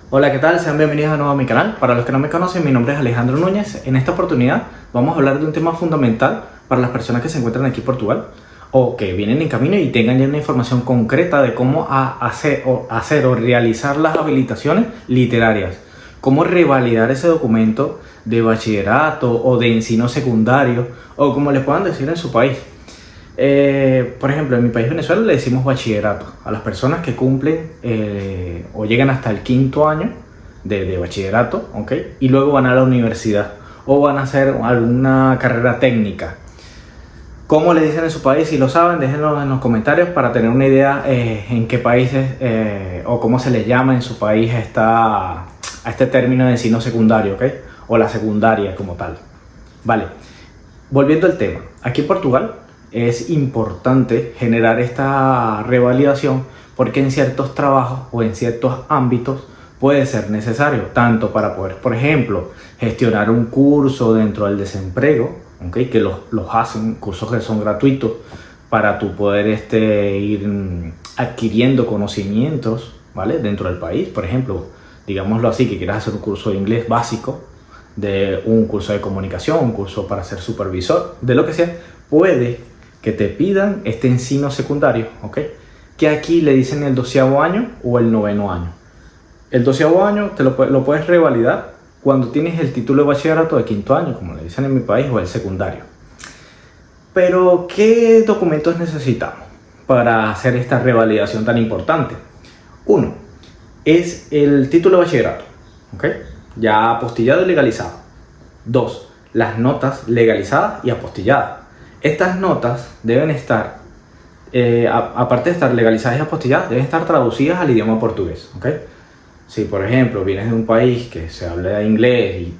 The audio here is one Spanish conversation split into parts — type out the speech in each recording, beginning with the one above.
Hola, ¿qué tal? Sean bienvenidos de nuevo a mi canal. Para los que no me conocen, mi nombre es Alejandro Núñez. En esta oportunidad vamos a hablar de un tema fundamental para las personas que se encuentran aquí en Portugal o que vienen en camino y tengan ya una información concreta de cómo hacer o realizar las habilitaciones literarias. Cómo revalidar ese documento de bachillerato o de ensino secundario o como les puedan decir en su país. Por ejemplo, en mi país, Venezuela, le decimos bachillerato a las personas que cumplen o llegan hasta el 5º año de bachillerato, ¿ok? Y luego van a la universidad o van a hacer alguna carrera técnica. ¿Cómo le dicen en su país? Si lo saben, déjenlo en los comentarios para tener una idea en qué países o cómo se les llama en su país a este término de ensino secundario, ¿ok? O la secundaria como tal. Vale, volviendo al tema. Aquí en Portugal es importante generar esta revalidación porque en ciertos trabajos o en ciertos ámbitos puede ser necesario, tanto para poder, por ejemplo, gestionar un curso dentro del desempleo, ¿okay? Que los hacen, cursos que son gratuitos para tu poder ir adquiriendo conocimientos, ¿vale? Dentro del país, por ejemplo, digámoslo así, que quieras hacer un curso de inglés básico, de un curso de comunicación, un curso para ser supervisor, de lo que sea, puede que te pidan este ensino secundario, ¿ok? Que aquí le dicen el 12º año o el 9º año. El 12º año lo puedes revalidar cuando tienes el título de bachillerato de 5º año, como le dicen en mi país, o el secundario. Pero, ¿qué documentos necesitamos para hacer esta revalidación tan importante? Uno, es el título de bachillerato, ¿ok? Ya apostillado y legalizado. Dos, las notas legalizadas y apostilladas. Estas notas deben estar, aparte de estar legalizadas y apostilladas, deben estar traducidas al idioma portugués, ¿ok? Si, por ejemplo, vienes de un país que se habla inglés y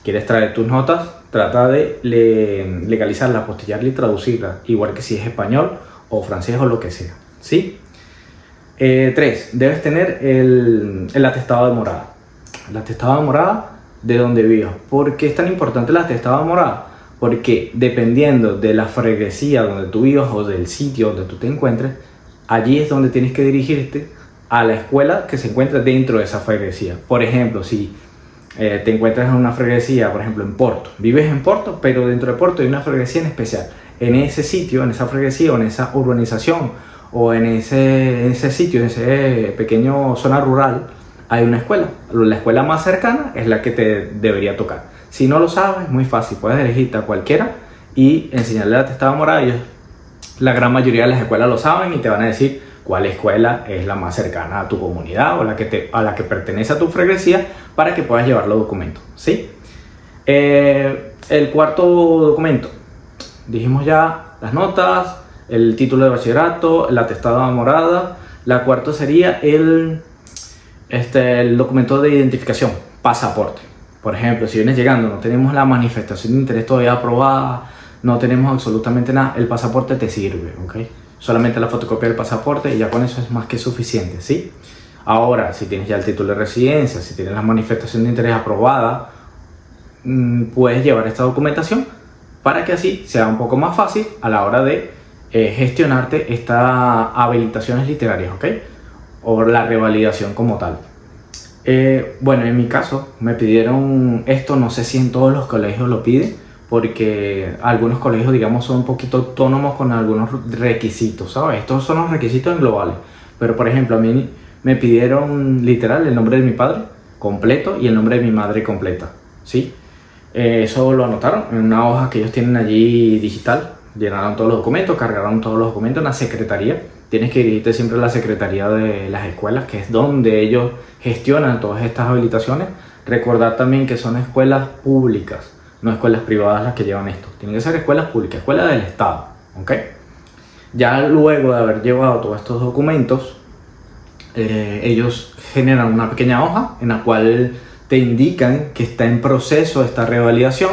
quieres traer tus notas, trata de legalizarla, apostillarla y traducirla, igual que si es español o francés o lo que sea, ¿sí? 3. Debes tener el atestado de morada. El atestado de morada de donde vivas. ¿Por qué es tan importante el atestado de morada? Porque dependiendo de la freguesía donde tú vivas o del sitio donde tú te encuentres, allí es donde tienes que dirigirte a la escuela que se encuentra dentro de esa freguesía. Por ejemplo, si te encuentras en una freguesía, por ejemplo en Porto, vives en Porto, pero dentro de Porto hay una freguesía en especial. En ese sitio, en esa freguesía o en esa urbanización o en ese sitio, en ese pequeño zona rural, hay una escuela. La escuela más cercana es la que te debería tocar. Si no lo sabes, es muy fácil, puedes elegirte a cualquiera y enseñarle el atestado de morada. La gran mayoría de las escuelas lo saben y te van a decir cuál escuela es la más cercana a tu comunidad o a la que pertenece a tu freguesía para que puedas llevar los documentos, ¿sí? El cuarto documento, dijimos ya las notas, el título de bachillerato, el atestado de morada. La cuarta sería el documento de identificación, pasaporte. Por ejemplo, si vienes llegando, no tenemos la manifestación de interés todavía aprobada, no tenemos absolutamente nada, el pasaporte te sirve, ¿ok? Solamente la fotocopia del pasaporte y ya con eso es más que suficiente, ¿sí? Ahora, si tienes ya el título de residencia, si tienes la manifestación de interés aprobada, puedes llevar esta documentación para que así sea un poco más fácil a la hora de gestionarte estas habilitaciones literarias, ¿ok? O la revalidación como tal. Bueno, en mi caso me pidieron esto, no sé si en todos los colegios lo piden, porque algunos colegios, digamos, son un poquito autónomos con algunos requisitos, ¿sabes? Estos son los requisitos globales, pero por ejemplo a mí me pidieron literal el nombre de mi padre completo y el nombre de mi madre completa, ¿sí? Eso lo anotaron en una hoja que ellos tienen allí digital, llenaron todos los documentos, cargaron todos los documentos en la secretaría. Tienes que dirigirte siempre a la secretaría de las escuelas, que es donde ellos gestionan todas estas habilitaciones. Recordar también que son escuelas públicas, no escuelas privadas las que llevan esto. Tienen que ser escuelas públicas, escuelas del Estado, ¿ok? Ya luego de haber llevado todos estos documentos, ellos generan una pequeña hoja en la cual te indican que está en proceso esta revalidación.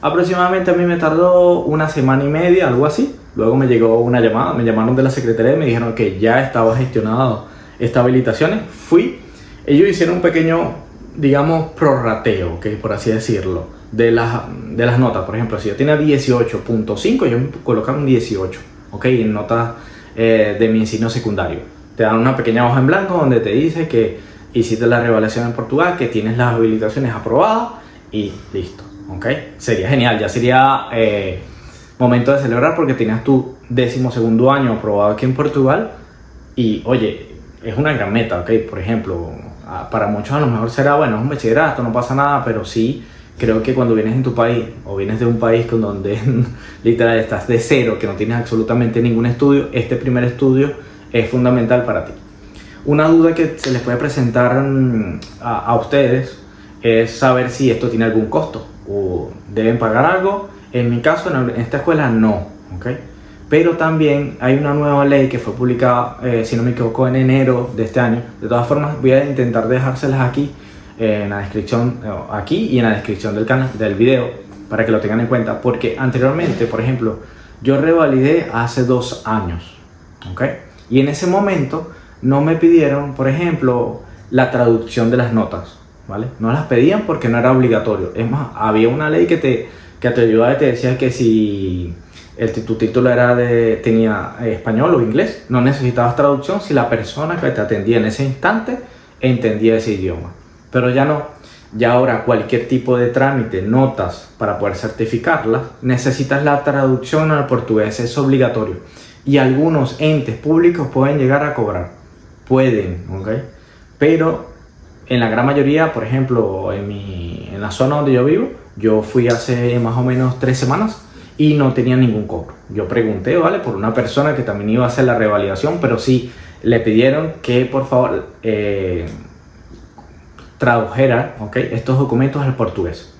Aproximadamente a mí me tardó una semana y media, algo así. Luego me llegó una llamada, me llamaron de la secretaría y me dijeron que ya estaba gestionado estas habilitaciones. Fui, ellos hicieron un pequeño, digamos, prorrateo, ¿okay? Por así decirlo, de las notas. Por ejemplo, si yo tenía 18.5, ellos me colocaron 18, ¿ok? En notas de mi ensino secundario. Te dan una pequeña hoja en blanco donde te dice que hiciste la revalidación en Portugal, que tienes las habilitaciones aprobadas y listo, ¿ok? Sería genial, ya sería momento de celebrar porque tenías tu 12º año aprobado aquí en Portugal y, oye, es una gran meta, ¿ok? Por ejemplo, para muchos a lo mejor será, bueno, es un bachillerato, no pasa nada, pero sí creo que cuando vienes en tu país o vienes de un país con donde literal estás de cero, que no tienes absolutamente ningún estudio, este primer estudio es fundamental para ti. Una duda que se les puede presentar a ustedes es saber si esto tiene algún costo o deben pagar algo. En mi caso, en esta escuela no, ¿ok? Pero también hay una nueva ley que fue publicada, si no me equivoco, en enero de este año. De todas formas, voy a intentar dejárselas aquí en la descripción, aquí y en la descripción del canal, del video, para que lo tengan en cuenta, porque anteriormente, por ejemplo, yo revalidé hace 2 años, ¿ok? Y en ese momento no me pidieron, por ejemplo, la traducción de las notas, ¿vale? No las pedían porque no era obligatorio. Es más, había una ley que te ayudaba y te decía que si tu título tenía español o inglés, no necesitabas traducción si la persona que te atendía en ese instante entendía ese idioma. Pero ya no, ya ahora cualquier tipo de trámite, notas, para poder certificarlas, necesitas la traducción al portugués, es obligatorio. Y algunos entes públicos pueden llegar a cobrar, pueden, ¿ok? Pero en la gran mayoría, por ejemplo, en la zona donde yo vivo, yo fui hace más o menos 3 semanas y no tenía ningún cobro. Yo pregunté, ¿vale? Por una persona que también iba a hacer la revalidación, pero sí le pidieron que por favor tradujera, ¿ok?, estos documentos al portugués.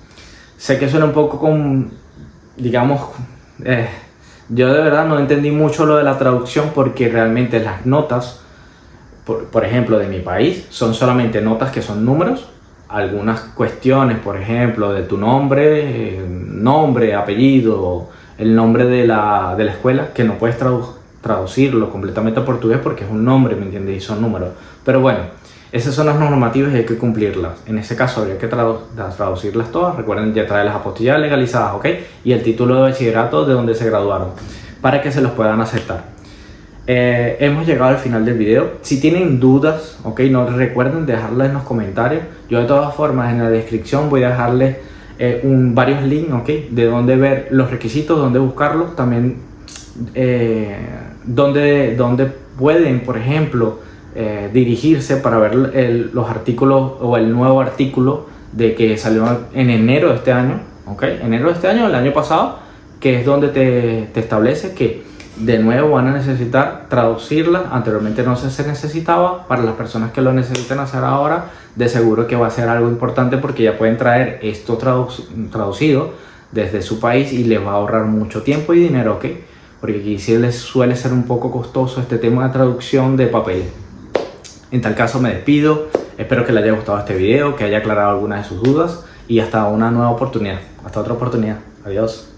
Sé que suena un poco digamos, yo de verdad no entendí mucho lo de la traducción porque realmente las notas, por ejemplo, de mi país, son solamente notas que son números, algunas cuestiones, por ejemplo, de tu nombre, apellido, el nombre de la escuela, que no puedes traducirlo completamente a portugués porque es un nombre, ¿me entiendes? Y son números. Pero bueno, esas son las normativas y hay que cumplirlas. En ese caso habría que traducirlas todas. Recuerden ya traer las apostillas legalizadas, ¿ok? Y el título de bachillerato de donde se graduaron, para que se los puedan aceptar. Hemos llegado al final del video. Si tienen dudas, ¿ok?, no recuerden dejarlas en los comentarios. Yo de todas formas en la descripción voy a dejarles varios links, ¿ok?, de dónde ver los requisitos, dónde buscarlos. También donde pueden, por ejemplo, dirigirse para ver los artículos o el nuevo artículo de que salió en enero de este año, ¿ok? Enero de este año, el año pasado, que es donde te establece que de nuevo van a necesitar traducirlas. Anteriormente no se necesitaba. Para las personas que lo necesiten hacer ahora, de seguro que va a ser algo importante porque ya pueden traer esto traducido desde su país y les va a ahorrar mucho tiempo y dinero, ¿ok? Porque aquí sí les suele ser un poco costoso este tema de traducción de papeles. En tal caso me despido, espero que les haya gustado este video, que haya aclarado algunas de sus dudas y hasta una nueva oportunidad, hasta otra oportunidad. Adiós.